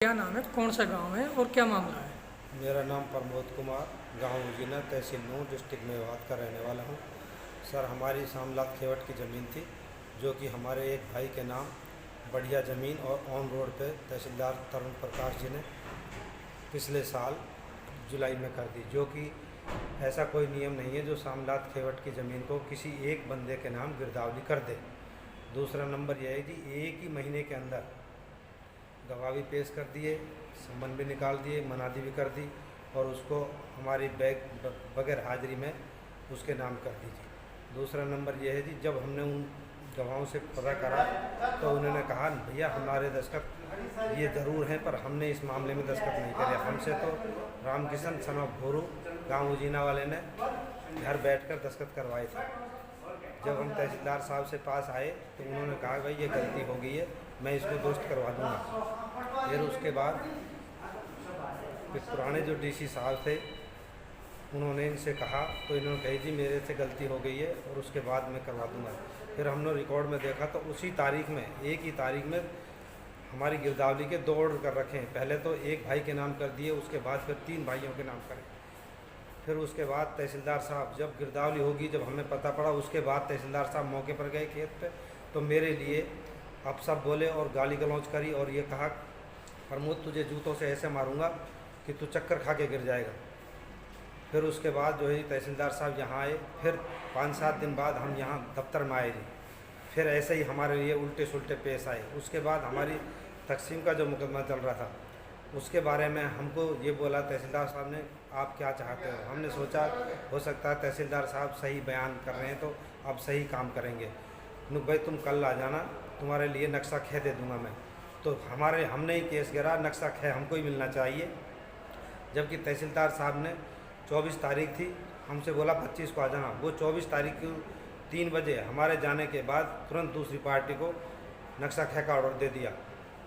क्या नाम है, कौन सा गांव है और क्या मामला है? मेरा नाम प्रमोद कुमार, गांव उजीना, तहसील नूर, डिस्ट्रिक्ट मेवात का रहने वाला हूं। सर, हमारी सामलात खेवट की ज़मीन थी, जो कि हमारे एक भाई के नाम बढ़िया ज़मीन और ऑन रोड पे तहसीलदार तरुण प्रकाश जी ने पिछले साल जुलाई में कर दी। जो कि ऐसा कोई नियम नहीं है जो सामलात खेवट की ज़मीन को किसी एक बंदे के नाम गिरदावरी कर दे। दूसरा नंबर यह है कि एक ही महीने के अंदर गवाह भी पेश कर दिए, सम्मन भी निकाल दिए, मनादी भी कर दी और उसको हमारी बगैर हाजिरी में उसके नाम कर दीजिए। दूसरा नंबर यह है कि जब हमने उन गवाहों से पता करा तो उन्होंने कहा, भैया हमारे दस्तखत ये ज़रूर हैं पर हमने इस मामले में दस्तखत नहीं करे। हमसे तो रामकिशन सन ऑफ भोरू गाँव उजीना वाले ने घर बैठकर दस्तखत करवाए थे। जब हम तहसीलदार साहब से पास आए तो उन्होंने कहा, भाई ये गलती हो गई है, मैं इसको दुरुस्त करवा दूंगा। फिर उसके बाद पुराने जो डीसी साहब थे उन्होंने इनसे कहा तो इन्होंने कही, जी मेरे से गलती हो गई है और उसके बाद मैं करवा दूंगा। फिर हमने रिकॉर्ड में देखा तो उसी तारीख में, एक ही तारीख में हमारी गिरदावरी के 2 ऑर्डर कर रखे हैं। पहले तो एक भाई के नाम कर दिए, उसके बाद फिर 3 भाइयों के नाम करें। फिर उसके बाद तहसीलदार साहब जब गिरदावरी होगी, जब हमें पता पड़ा, उसके बाद तहसीलदार साहब मौके पर गए खेत पे, तो मेरे लिए अब सब बोले और गाली गलौज करी और ये कहा, प्रमोद तुझे जूतों से ऐसे मारूंगा कि तू चक्कर खा के गिर जाएगा। फिर उसके बाद जो है तहसीलदार साहब यहाँ आए। फिर 5-7 दिन बाद हम यहाँ दफ्तर में आए जी। फिर ऐसे ही हमारे लिए उल्टे सुलटे पेश आए। उसके बाद हमारी तकसीम का जो मुकदमा चल रहा था उसके बारे में हमको ये बोला तहसीलदार साहब ने, आप क्या चाहते हो। हमने सोचा हो सकता है तहसीलदार साहब सही बयान कर रहे हैं तो अब सही काम करेंगे। नुक भाई तुम कल आ जाना, तुम्हारे लिए नक्शा खे दे दूंगा मैं। तो हमने ही केस गिरा, नक्शा खे हमको ही मिलना चाहिए। जबकि तहसीलदार साहब ने 24 तारीख थी, हमसे बोला 25 को आ जाना। वो 24 तारीख को 3 बजे हमारे जाने के बाद तुरंत दूसरी पार्टी को नक्शा खे का ऑर्डर दे दिया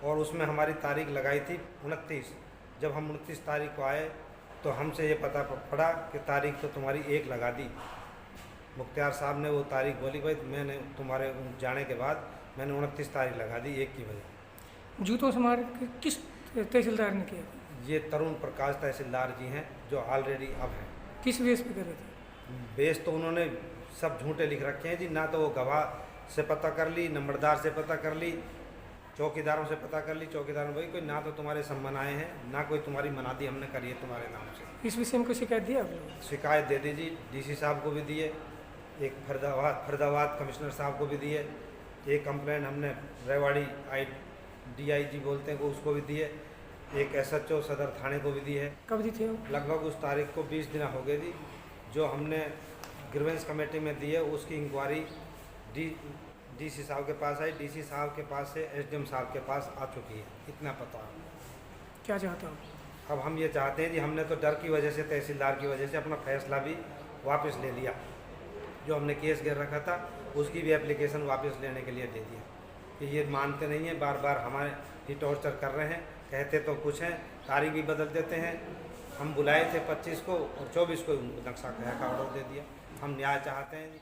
और उसमें हमारी तारीख लगाई थी 29। जब हम 29 तारीख को आए तो हमसे ये पता पड़ा कि तारीख तो तुम्हारी 1 लगा दी। मुख्तियार साहब ने वो तारीख बोली, भाई मैंने तुम्हारे जाने के बाद मैंने 29 तारीख लगा दी 1 की बजे। जूतों से मार किस तहसीलदार ने किया? ये तरुण प्रकाश तहसीलदार जी हैं जो ऑलरेडी अब हैं। किस बेस पे करे थे? बेस तो उन्होंने सब झूठे लिख रखे हैं जी। ना तो वो गवाह से पता कर ली, नंबरदार से पता कर ली, चौकीदारों से पता कर ली। चौकीदार ने भाई कोई ना तो तुम्हारे सम्मन आए हैं, ना कोई तुम्हारी मनादी हमने करी है तुम्हारे नाम से। इस विषय में कोई शिकायत दी आप लोगों? शिकायत दे दी जी, डीसी साहब को भी दिए, एक फरीदाबाद कमिश्नर साहब को भी दिए, एक कंप्लेंट हमने रेवाड़ी DIG बोलते हैं वो उसको भी दिए, एक SHO सदर थाने को भी दी है। कब दी थी? लगभग उस तारीख को 20 दिन हो गए थी। जो हमने ग्रीवेंस कमेटी में दी है उसकी इंक्वायरी DC साहब के पास आई, DC साहब के पास से SDM साहब के पास आ चुकी है। इतना पता है। क्या चाहता हूँ? अब हम ये चाहते हैं कि हमने तो डर की वजह से, तहसीलदार की वजह से अपना फैसला भी वापस ले लिया। जो हमने केस गिर रखा था उसकी भी एप्लीकेशन वापस लेने के लिए दे दिया कि ये मानते नहीं हैं, बार बार हमारे ही टॉर्चर कर रहे हैं। कहते तो कुछ हैं, तारीख भी बदल देते हैं। हम बुलाए थे 25 को और 24 को उनको नक्शा का ऑर्डर दे दिया। हम न्याय चाहते हैं।